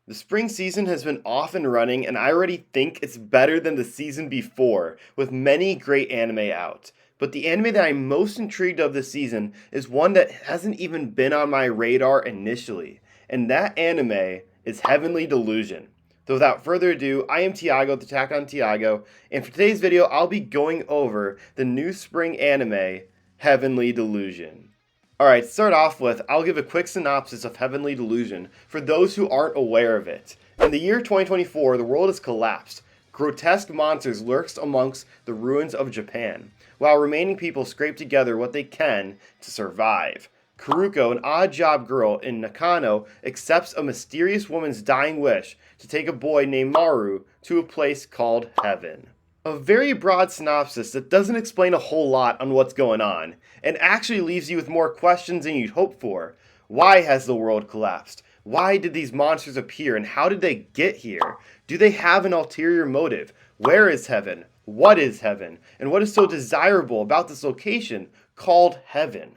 The spring season has been off and running, and I already think it's better than the season before, with many great anime out. But the anime that I'm most intrigued of this season is one that hasn't even been on my radar initially, and that anime is Heavenly Delusion. So without further ado, I am Tiago, the Attack on Tiago, and for today's video, I'll be going over the new spring anime, Heavenly Delusion. Alright, to start off with, I'll give a quick synopsis of Heavenly Delusion for those who aren't aware of it. In the year 2024, the world has collapsed. Grotesque monsters lurks amongst the ruins of Japan, while remaining people scrape together what they can to survive. Kuruko, an odd-job girl in Nakano, accepts a mysterious woman's dying wish to take a boy named Maru to a place called Heaven. A very broad synopsis that doesn't explain a whole lot on what's going on, and actually leaves you with more questions than you'd hope for. Why has the world collapsed? Why did these monsters appear, and how did they get here? Do they have an ulterior motive? Where is Heaven? What is Heaven? And what is so desirable about this location called Heaven?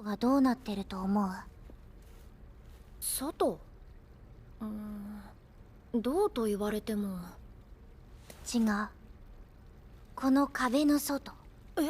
がどうなってると思う？外？どうと言われても。違う。この壁の外。え？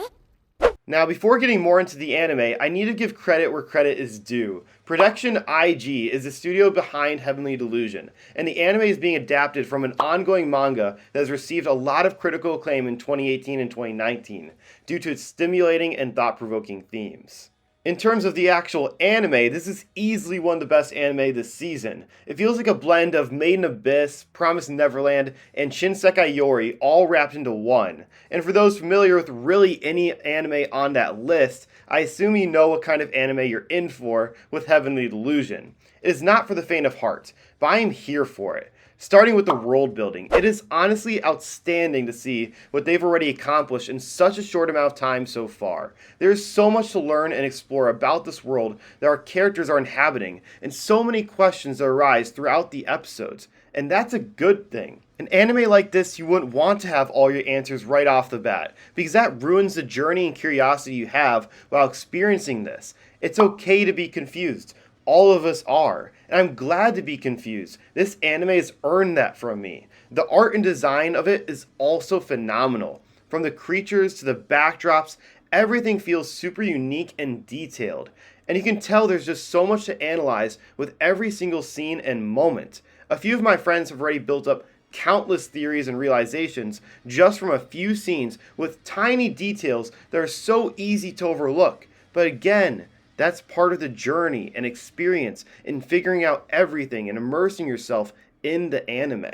Now, before getting more into the anime, I need to give credit where credit is due. Production IG is the studio behind Heavenly Delusion, and the anime is being adapted from an ongoing manga that has received a lot of critical acclaim in 2018 and 2019, due to its stimulating and thought-provoking themes. In terms of the actual anime, this is easily one of the best anime this season. It feels like a blend of Made in Abyss, Promised Neverland, and Shinsekai Yori all wrapped into one. And for those familiar with really any anime on that list, I assume you know what kind of anime you're in for with Heavenly Delusion. It is not for the faint of heart, but I am here for it. Starting with the world building, it is honestly outstanding to see what they've already accomplished in such a short amount of time so far. There is so much to learn and explore about this world that our characters are inhabiting, and so many questions that arise throughout the episodes, and that's a good thing. An anime like this, you wouldn't want to have all your answers right off the bat, because that ruins the journey and curiosity you have while experiencing this. It's okay to be confused. All of us are, and I'm glad to be confused. This anime has earned that from me. The art and design of it is also phenomenal. From the creatures to the backdrops, everything feels super unique and detailed. And you can tell there's just so much to analyze with every single scene and moment. A few of my friends have already built up countless theories and realizations just from a few scenes with tiny details that are so easy to overlook. But again, that's part of the journey and experience in figuring out everything and immersing yourself in the anime.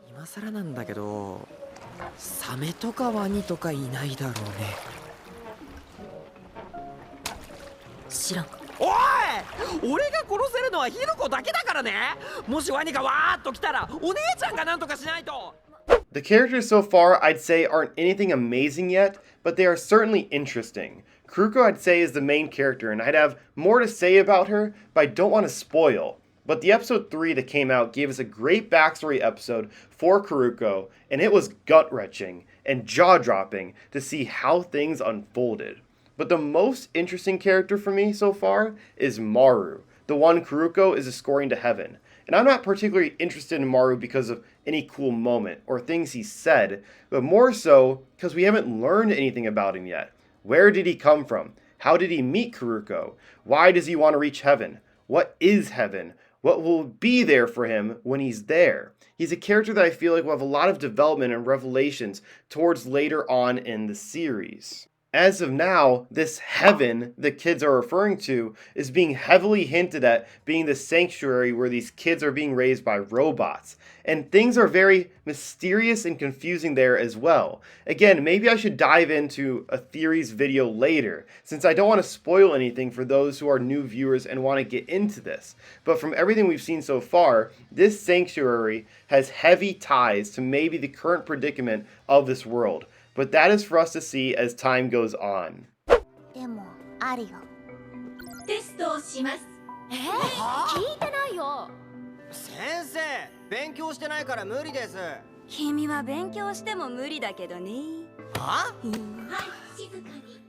今更なんだけど、サメとかワニとかいないだろうね。知らん。おい！俺が殺せるのはヒルコだけだからね。もしワニがわーっと来たら、お姉ちゃんがなんとかしないと。The characters so far, I'd say, aren't anything amazing yet, but they are certainly interesting. Kuruko, I'd say, is the main character, and I'd have more to say about her, but I don't want to spoil. But the episode 3 that came out gave us a great backstory episode for Kuruko, and it was gut-wrenching and jaw-dropping to see how things unfolded. But the most interesting character for me so far is Maru, the one Kuruko is escorting to Heaven. And I'm not particularly interested in Maru because of any cool moment or things he said, but more so because we haven't learned anything about him yet. Where did he come from? How did he meet Kuruko? Why does he want to reach Heaven? What is Heaven? What will be there for him when he's there? He's a character that I feel like will have a lot of development and revelations towards later on in the series. As of now, this Heaven the kids are referring to is being heavily hinted at being the sanctuary where these kids are being raised by robots. And things are very mysterious and confusing there as well. Again, maybe I should dive into a theories video later, since I don't want to spoil anything for those who are new viewers and want to get into this. But from everything we've seen so far, this sanctuary has heavy ties to maybe the current predicament of this world. But that is for us to see as time goes on. でもあるよ。テストをします。聞いてないよ。先生、勉強してないから無理です。君は勉強しても無理だけどね。は？はい、静かに。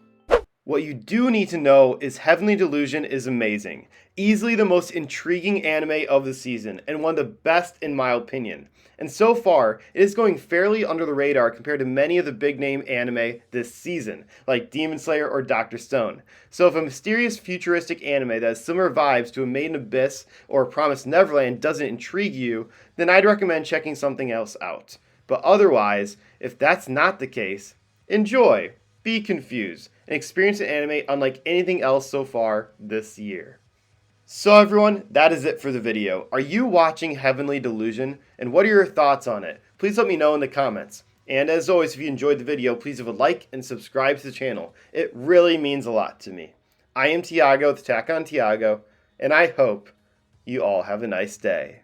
What you do need to know is Heavenly Delusion is amazing. Easily the most intriguing anime of the season, and one of the best in my opinion. And so far, it is going fairly under the radar compared to many of the big name anime this season, like Demon Slayer or Dr. Stone. So if a mysterious futuristic anime that has similar vibes to a Made in Abyss or Promised Neverland doesn't intrigue you, then I'd recommend checking something else out. But otherwise, if that's not the case, enjoy, be confused, and experience an anime unlike anything else so far this year. So everyone, that is it for the video. Are you watching Heavenly Delusion? And what are your thoughts on it? Please let me know in the comments. And as always, if you enjoyed the video, please leave a like and subscribe to the channel. It really means a lot to me. I am Tiago with Attack on Tiago, and I hope you all have a nice day.